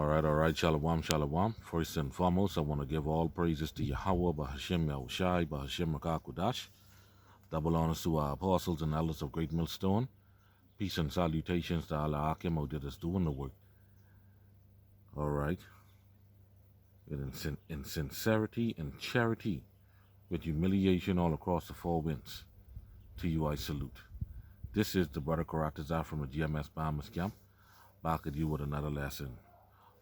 All right, shalom, shalom. First and foremost, I want to give all praises to Yahweh, Bahashim Yahushai, Bahashim Makakudash. Double honors to our apostles and elders of Great Millstone. Peace and salutations to Allah Akim who did us doing the work. All right. In sincerity and charity, with humiliation all across the four winds. To you I salute. This is the brother chaarawtaza from the GMS Bahamas camp. Back at you with another lesson.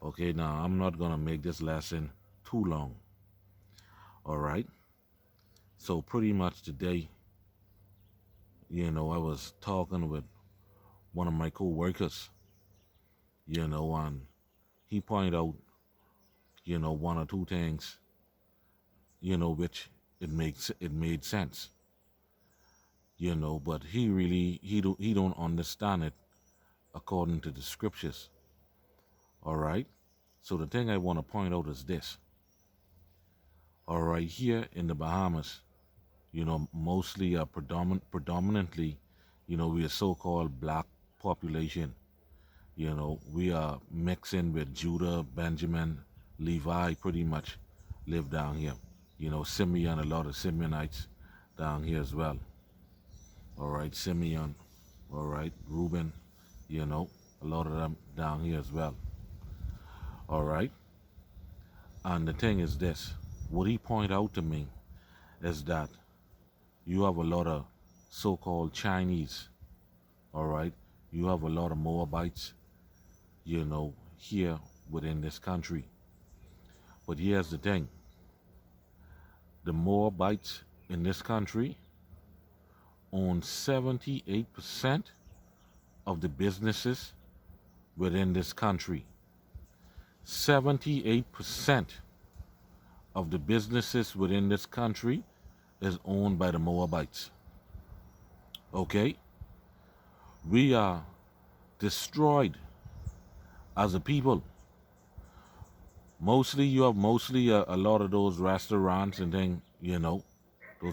Okay, now I'm not going to make this lesson too long. All right. So pretty much today, I was talking with one of my co-workers, and he pointed out, one or two things, which it made sense, but he don't understand it according to the scriptures. All right. So the thing I want to point out is this. All right, here in the Bahamas, mostly predominantly, we are so-called black population. We are mixing with Judah, Benjamin, Levi, pretty much live down here. Simeon, a lot of Simeonites down here as well. All right, Simeon, all right, Reuben, a lot of them down here as well. All right. And the thing is this, what he pointed out to me is that you have a lot of so-called Chinese, all right? You have a lot of Moabites, here within this country. But here's the thing. The Moabites in this country own 78% of the businesses within this country. 78% of the businesses within this country is owned by the Moabites. Okay? We are destroyed as a people. You have a lot of those restaurants and things, those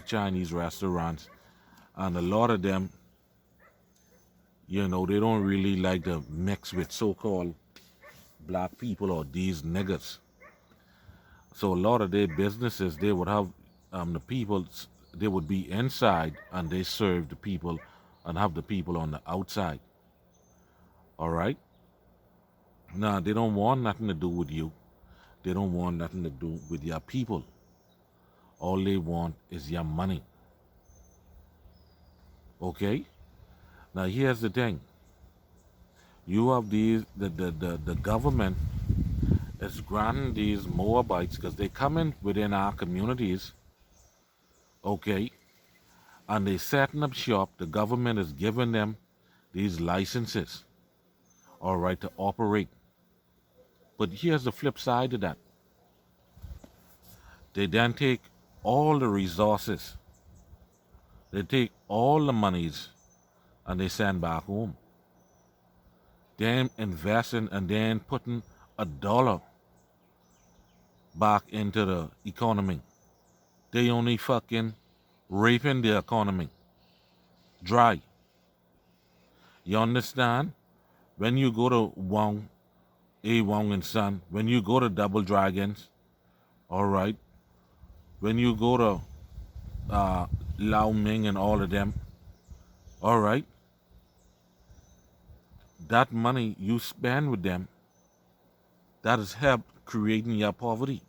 Chinese restaurants. And a lot of them, they don't really like to mix with so-called black people or these niggas. So a lot of their businesses, they would have the people, they would be inside and they serve the people and have the people on the outside. All right? Now, they don't want nothing to do with you. They don't want nothing to do with your people. All they want is your money. Okay? Now, here's the thing. You have the government is granting these Moabites because they come in within our communities, okay, and they setting up shop. The government is giving them these licenses, all right, to operate. But here's the flip side of that. They then take all the resources, they take all the monies, and they send back home. Then investing and then putting $1 back into the economy. They only fucking raping the economy dry. You understand? When you go to Wong and Son, when you go to Double Dragons, all right, when you go to Lau Ming and all of them, all right, that money you spend with them, that has helped creating your poverty.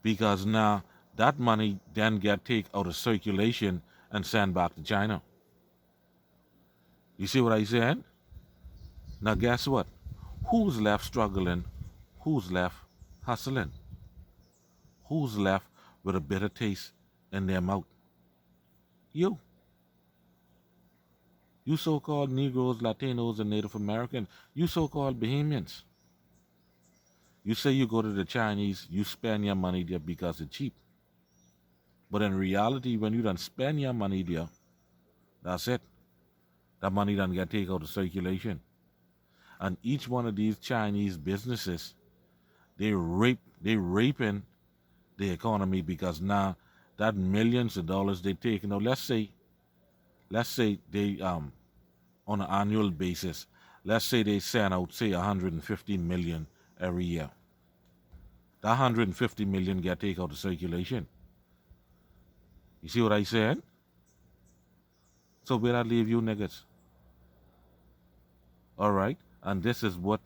Because now that money then get taken out of circulation and sent back to China. You see what I said? Now guess what? Who's left struggling? Who's left hustling? Who's left with a bitter taste in their mouth? You. You so-called Negroes, Latinos, and Native Americans. You so-called Bahamians. You say you go to the Chinese, you spend your money there because it's cheap. But in reality, when you done spend your money there, that's it. That money done get taken out of circulation. And each one of these Chinese businesses, they raping the economy because now that millions of dollars they take. Let's say they on an annual basis, let's say they send out say 150 million every year. That 150 million get taken out of circulation. You see what I said? So where I leave you niggas? All right, and this is what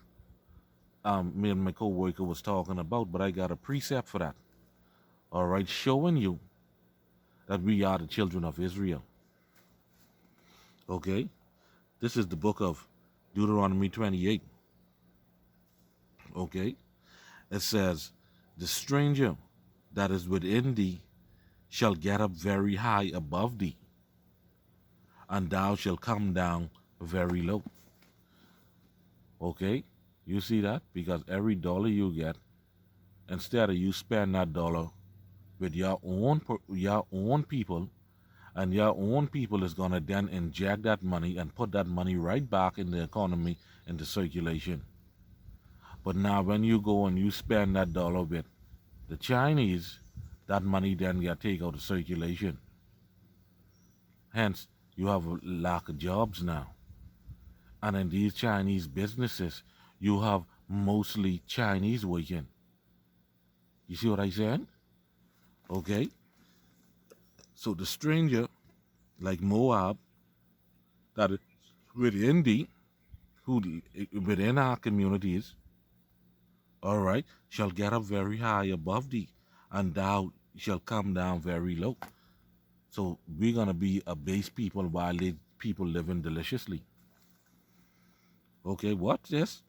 me and my co-worker was talking about, but I got a precept for that. All right, showing you that we are the children of Israel. Okay, this is the book of Deuteronomy 28. Okay, it says, the stranger that is within thee shall get up very high above thee, and thou shalt come down very low. Okay, you see that? Because every dollar you get, instead of you spend that dollar with your own people, and your own people is gonna then inject that money and put that money right back in the economy, into circulation. But now when you go and you spend that dollar with the Chinese, that money then get taken out of circulation. Hence, you have a lack of jobs now. And in these Chinese businesses, you have mostly Chinese working. You see what I said? Okay. So the stranger, like Moab, that is within thee, who within our communities, all right, shall get up very high above thee, and thou shall come down very low. So we're gonna be a base people while they people living deliciously. Okay, watch this.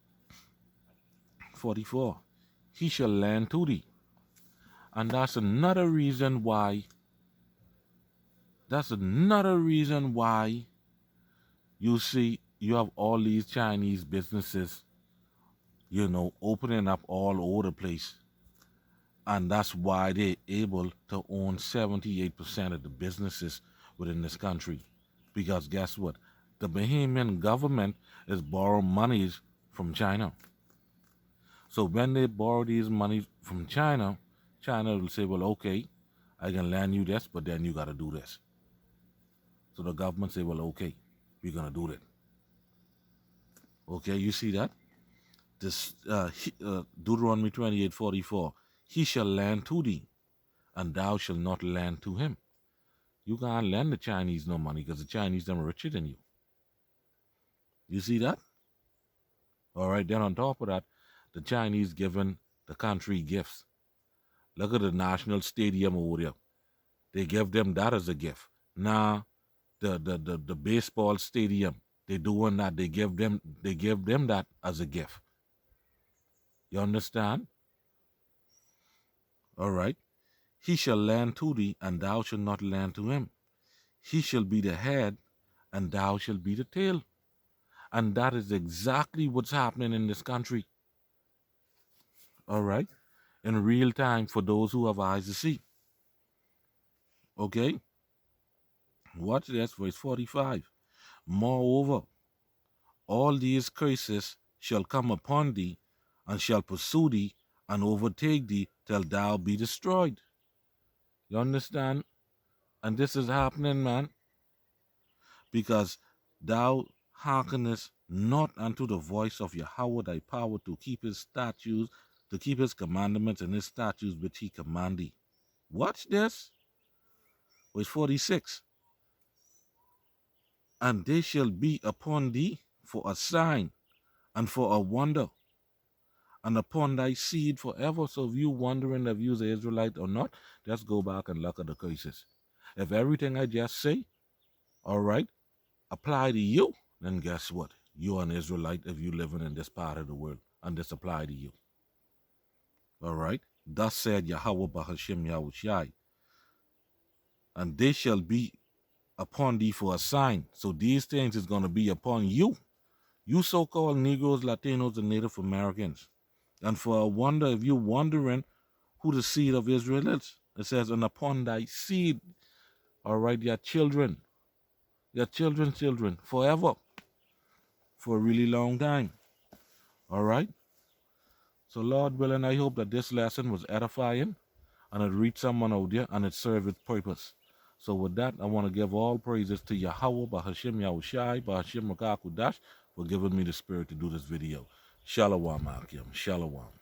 44. He shall lend to thee. And that's another reason why. You see you have all these Chinese businesses, opening up all over the place. And that's why they're able to own 78% of the businesses within this country. Because guess what? The Bahamian government is borrowing monies from China. So when they borrow these money from China, China will say, well, okay, I can lend you this, but then you got to do this. So the government say, well, okay, we're going to do that. Okay, you see that? This Deuteronomy 28:44, he shall lend to thee, and thou shalt not lend to him. You can't lend the Chinese no money because the Chinese them are richer than you. You see that? All right, then on top of that, the Chinese giving the country gifts. Look at the national stadium over there. They give them that as a gift. Now, the baseball stadium, they doing that. They give them that as a gift. You understand? All right. He shall lend to thee, and thou shalt not lend to him. He shall be the head, and thou shalt be the tail. And that is exactly what's happening in this country. All right. In real time for those who have eyes to see. Okay. Watch this, verse 45. Moreover, all these curses shall come upon thee, and shall pursue thee, and overtake thee, till thou be destroyed. You understand? And this is happening, man, because thou hearkenest not unto the voice of Yahweh thy power, to keep his statutes, to keep his commandments and his statutes which he command thee. Watch this. Verse 46. And they shall be upon thee for a sign and for a wonder, and upon thy seed forever. So if you wondering if you're an Israelite or not, just go back and look at the curses. If everything I just say, all right, apply to you, then guess what? You're an Israelite if you're living in this part of the world, and this apply to you. All right? Thus said Yahweh Bahashim Yahushai. And they shall be upon thee for a sign. So these things is going to be upon you. You so-called Negroes, Latinos, and Native Americans. And for a wonder, if you're wondering who the seed of Israel is, it says, and upon thy seed, all right, your children, children, forever, for a really long time. All right? So Lord willing, I hope that this lesson was edifying, and it reached someone out there, and it served its purpose. So with that, I want to give all praises to Yahweh, Bahashim Yahushai, Bahashim Makakudash, for giving me the spirit to do this video. Shalom, Akim. Shalom.